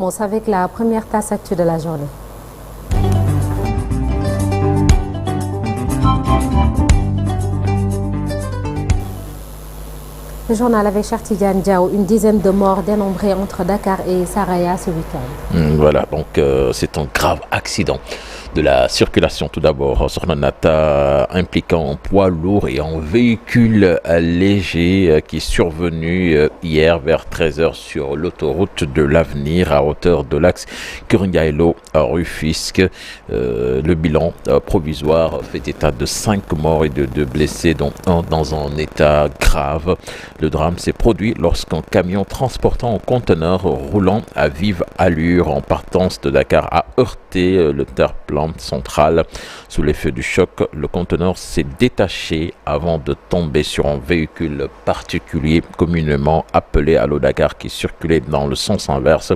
On commence avec la première tasse actu de la journée. Le journal avec Chartidiane Diao, une dizaine de morts dénombrés entre Dakar et Saraya ce week-end. Voilà, donc c'est un grave accident de la circulation tout d'abord sur Nata impliquant un poids lourd et un véhicule léger qui est survenu hier vers 13h sur l'autoroute de l'Avenir à hauteur de l'axe Kuringailo à Rufisque. Le bilan provisoire fait état de 5 morts et de 2 blessés dont un dans un état grave. Le drame s'est produit lorsqu'un camion transportant un conteneur roulant à vive allure en partance de Dakar a heurté le terre-plein central. Sous l'effet du choc, le conteneur s'est détaché avant de tomber sur un véhicule particulier communément appelé Allo Dakar qui circulait dans le sens inverse.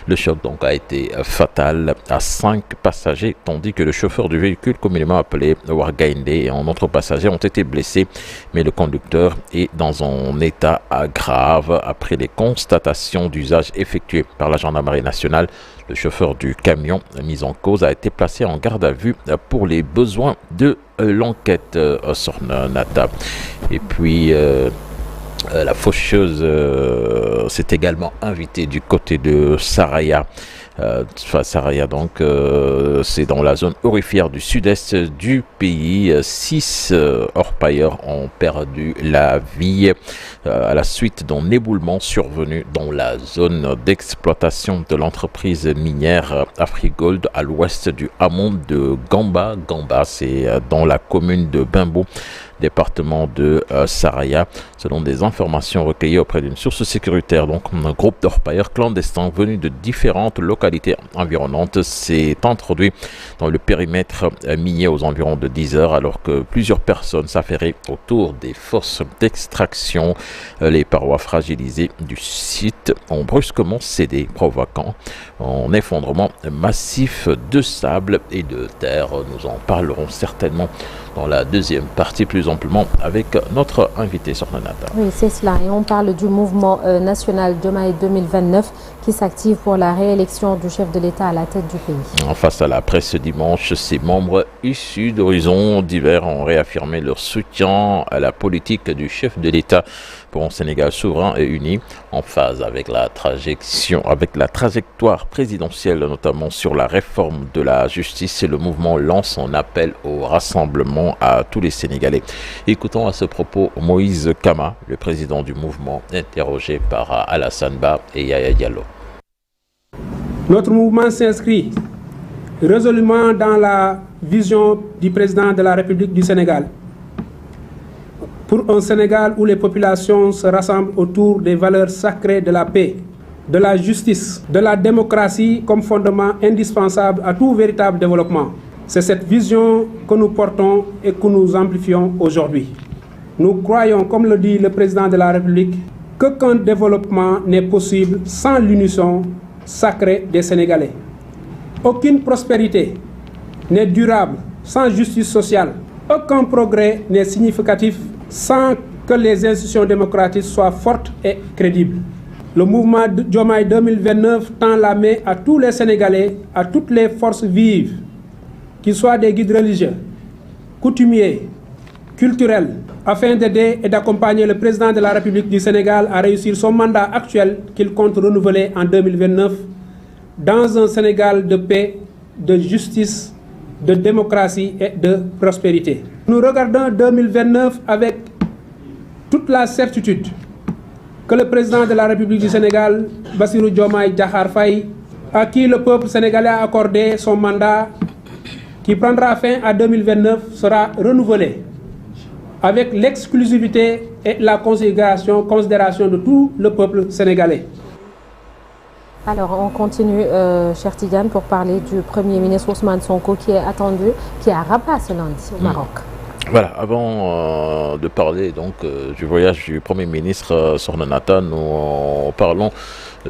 Le choc donc a été fatal à 5 passagers tandis que le chauffeur du véhicule communément appelé Wargainde et un autre passager ont été blessés, mais le conducteur est dans un état grave. Après les constatations d'usage effectuées par la gendarmerie nationale, le chauffeur du camion mis en cause a été placé en garde à vue pour les besoins de l'enquête sur Nata. Et puis la faucheuse s'est également invitée du côté de Saraya. Saraya donc c'est dans la zone aurifère du sud-est du pays. 6 orpailleurs ont perdu la vie à la suite d'un éboulement survenu dans la zone d'exploitation de l'entreprise minière Afrigold à l'ouest du hameau de Gamba. Gamba, c'est dans la commune de Bimbo, département de Saraya. Selon des informations recueillies auprès d'une source sécuritaire, donc un groupe d'orpailleurs clandestins venus de différentes localités environnantes s'est introduit dans le périmètre minier aux environs de 10 heures alors que plusieurs personnes s'affairaient autour des fosses d'extraction. Les parois fragilisées du site ont brusquement cédé, provoquant un effondrement massif de sable et de terre. Nous en parlerons certainement dans la deuxième partie plus amplement avec notre invité sur Nata. Oui, c'est cela. Et on parle du mouvement national Diomaye 2029 qui s'active pour la réélection du chef de l'État à la tête du pays. Face à la presse ce dimanche, ses membres issus d'horizons divers ont réaffirmé leur soutien à la politique du chef de l'État pour un Sénégal souverain et uni, en phase avec la trajectoire présidentielle, notamment sur la réforme de la justice. Et le mouvement lance un appel au rassemblement à tous les Sénégalais. Écoutons à ce propos Moïse Kama, le président du mouvement, interrogé par Alassane Ba et Yaya Diallo. Notre mouvement s'inscrit résolument dans la vision du président de la République du Sénégal pour un Sénégal où les populations se rassemblent autour des valeurs sacrées de la paix, de la justice, de la démocratie comme fondement indispensable à tout véritable développement. C'est cette vision que nous portons et que nous amplifions aujourd'hui. Nous croyons, comme le dit le président de la République, qu'aucun développement n'est possible sans l'unisson sacrée des Sénégalais. Aucune prospérité n'est durable sans justice sociale. Aucun progrès n'est significatif sans que les institutions démocratiques soient fortes et crédibles. Le mouvement Diomaye 2029 tend la main à tous les Sénégalais, à toutes les forces vives, qu'ils soient des guides religieux, coutumiers, culturels, afin d'aider et d'accompagner le président de la République du Sénégal à réussir son mandat actuel qu'il compte renouveler en 2029 dans un Sénégal de paix, de justice, de démocratie et de prospérité. Nous regardons 2029 avec toute la certitude que le président de la République du Sénégal, Bassirou Diomaye Diakhar Faye, à qui le peuple sénégalais a accordé son mandat qui prendra fin en 2029, sera renouvelé avec l'exclusivité et la considération de tout le peuple sénégalais. Alors, on continue, cher Tidiane, pour parler du Premier ministre Ousmane Sonko qui est attendu, qui est à Rabat ce lundi au Maroc. Voilà, avant de parler donc du voyage du Premier ministre sur Nata, nous parlons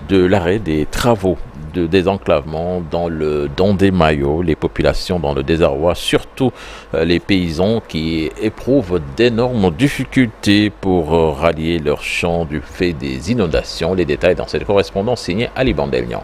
de l'arrêt des travaux de désenclavement dans le Dondé-Mayo, les populations dans le désarroi, surtout les paysans qui éprouvent d'énormes difficultés pour rallier leurs champs du fait des inondations. Les détails dans cette correspondance signée Ali Bandelnian.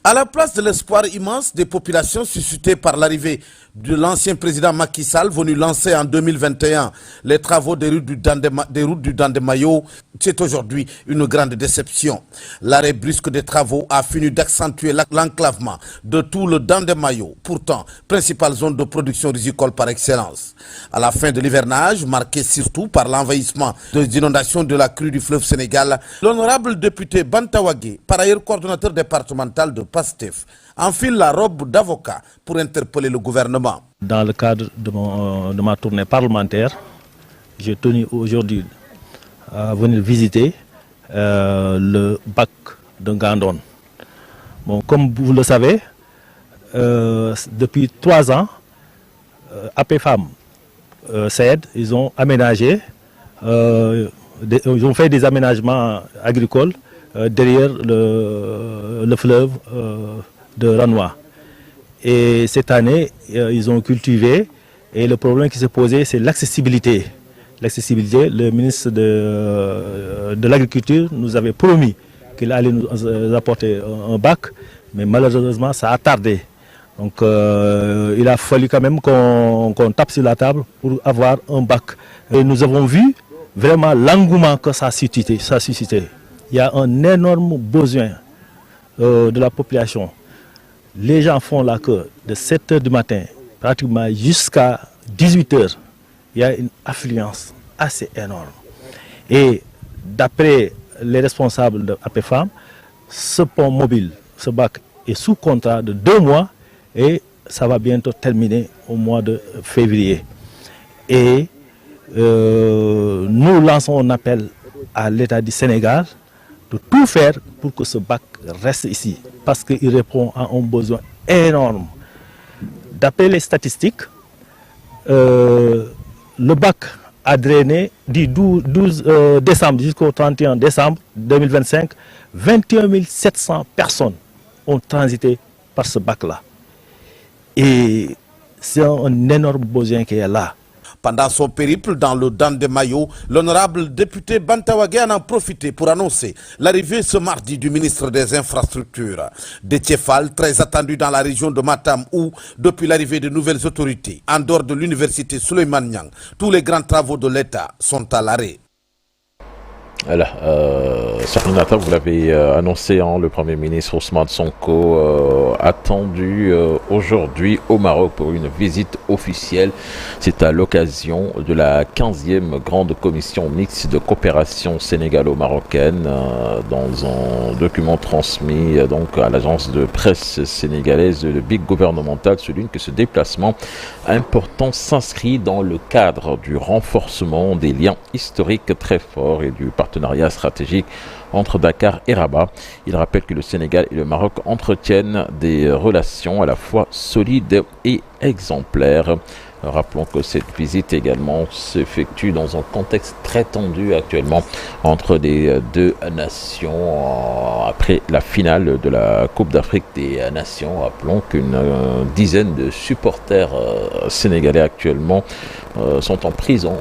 À la place de l'espoir immense des populations suscité par l'arrivée de l'ancien président Macky Sall, venu lancer en 2021 les travaux des routes du Dandemayo, c'est aujourd'hui une grande déception. L'arrêt brusque des travaux a fini d'accentuer l'enclavement de tout le Dandemayo, pourtant principale zone de production risicole par excellence. À la fin de l'hivernage, marqué surtout par l'envahissement des inondations de la crue du fleuve Sénégal, l'honorable député Bantawagé, par ailleurs coordonnateur départemental de PASTEF, enfile la robe d'avocat pour interpeller le gouvernement. Dans le cadre de ma tournée parlementaire, j'ai tenu aujourd'hui à venir visiter le bac de Gandon. Bon, comme vous le savez, depuis 3 ans, APFAM, CED, ils ont aménagé, ils ont fait des aménagements agricoles derrière le fleuve de Ranois. Et cette année, ils ont cultivé et le problème qui s'est posé, c'est l'accessibilité. L'accessibilité, le ministre de l'Agriculture nous avait promis qu'il allait nous apporter un bac, mais malheureusement, ça a tardé. Donc il a fallu quand même qu'on tape sur la table pour avoir un bac. Et nous avons vu vraiment l'engouement que ça a suscité. Il y a un énorme besoin de la population. Les gens font la queue de 7 h du matin, pratiquement jusqu'à 18 h. Il y a une affluence assez énorme. Et d'après les responsables de APFAM, ce pont mobile, ce bac est sous contrat de 2 mois et ça va bientôt terminer au mois de février. Et nous lançons un appel à l'État du Sénégal de tout faire pour que ce bac reste ici, parce qu'il répond à un besoin énorme. D'après les statistiques, le bac a drainé du 12 décembre jusqu'au 31 décembre 2025, 21 700 personnes ont transité par ce bac-là. Et c'est un énorme besoin qui est là. Pendant son périple dans le Dandemayo, l'honorable député Bantawagé en a profité pour annoncer l'arrivée ce mardi du ministre des Infrastructures. Déthié Fall, très attendu dans la région de Matam où, depuis l'arrivée de nouvelles autorités, en dehors de l'université Souleymane Niang, tous les grands travaux de l'État sont à l'arrêt. Voilà, Nata, vous l'avez annoncé, le Premier ministre Ousmane Sonko attendu aujourd'hui au Maroc pour une visite officielle. C'est à l'occasion de la 15e grande commission mixte de coopération sénégalo-marocaine. Dans un document transmis donc à l'agence de presse sénégalaise, le BIC gouvernemental souligne que ce déplacement important s'inscrit dans le cadre du renforcement des liens historiques très forts et du partenariat stratégique entre Dakar et Rabat. Il rappelle que le Sénégal et le Maroc entretiennent des relations à la fois solides et exemplaires. Rappelons que cette visite également s'effectue dans un contexte très tendu actuellement entre les deux nations après la finale de la Coupe d'Afrique des Nations. Rappelons qu'une dizaine de supporters sénégalais actuellement sont en prison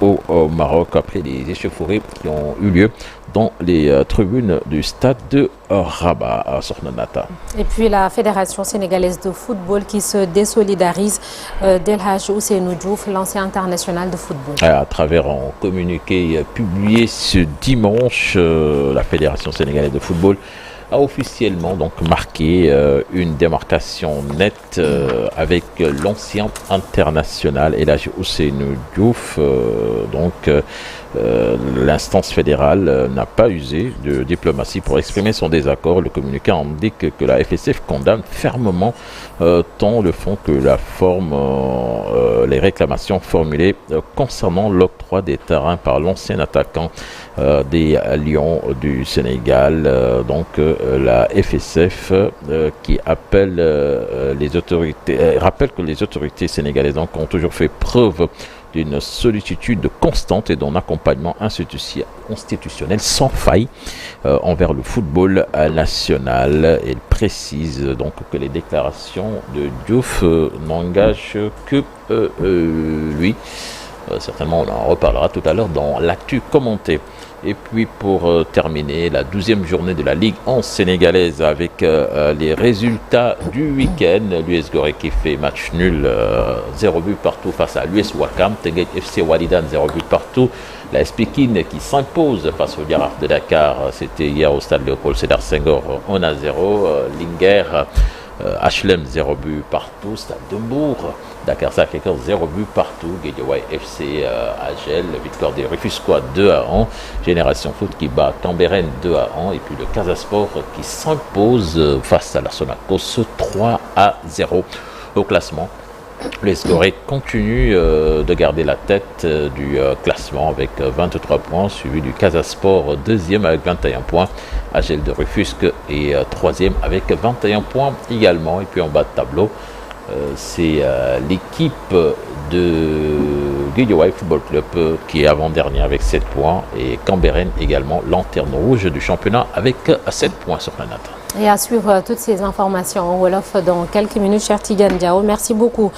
au Maroc après les échauffourées qui ont eu lieu dans les tribunes du stade de Rabat à Sornanata. Et puis la Fédération sénégalaise de football qui se désolidarise d'El Hadj Ousseynou Diouf, l'ancien international de football. À travers un communiqué publié ce dimanche, la Fédération sénégalaise de football a officiellement donc marqué une démarcation nette avec l'ancien international El Hadj Ousseynou Diouf. L'instance fédérale n'a pas usé de diplomatie pour exprimer son désaccord. Le communiqué indique que la FSF condamne fermement tant le fond que la forme les réclamations formulées concernant l'octroi des terrains par l'ancien attaquant des Lions du Sénégal. La FSF qui appelle les autorités, rappelle que les autorités sénégalaises ont toujours fait preuve d'une sollicitude constante et d'un accompagnement institutionnel sans faille envers le football national. Il précise donc que les déclarations de Diouf n'engagent que lui. Certainement, on en reparlera tout à l'heure dans l'actu commentée. Et puis pour terminer, la 12e journée de la Ligue 11 sénégalaise avec les résultats du week-end. L'US Gorée qui fait match nul, 0 but partout face à l'US Ouakam. Teungueth FC Walidan, 0 but partout. La AS Pikine qui s'impose face au Jaraaf de Dakar. C'était hier au stade Léopold Sédar Senghor, 1-0. Linguère, HLM, 0 but partout. Stade de Mbour, Dakar Sacré-Cœur, 0 but partout. Guédiawaye FC Agel, victoire des Rufisquois 2-1. Génération Foot qui bat Cambérène 2-1. Et puis le Casa Sport qui s'impose face à la Sonacos 3-0. Au classement, l'US Gorée continue de garder la tête du classement avec 23 points, suivi du Casa Sport 2e avec 21 points. Agel de Rufisque est 3e avec 21 points également. Et puis en bas de tableau, c'est l'équipe de Guédiawaye Football Club qui est avant-dernier avec 7 points et Cambérène également, lanterne rouge du championnat avec 7 points sur la natte. Et à suivre toutes ces informations en Wolof dans quelques minutes, cher Tidiane Diao. Merci beaucoup.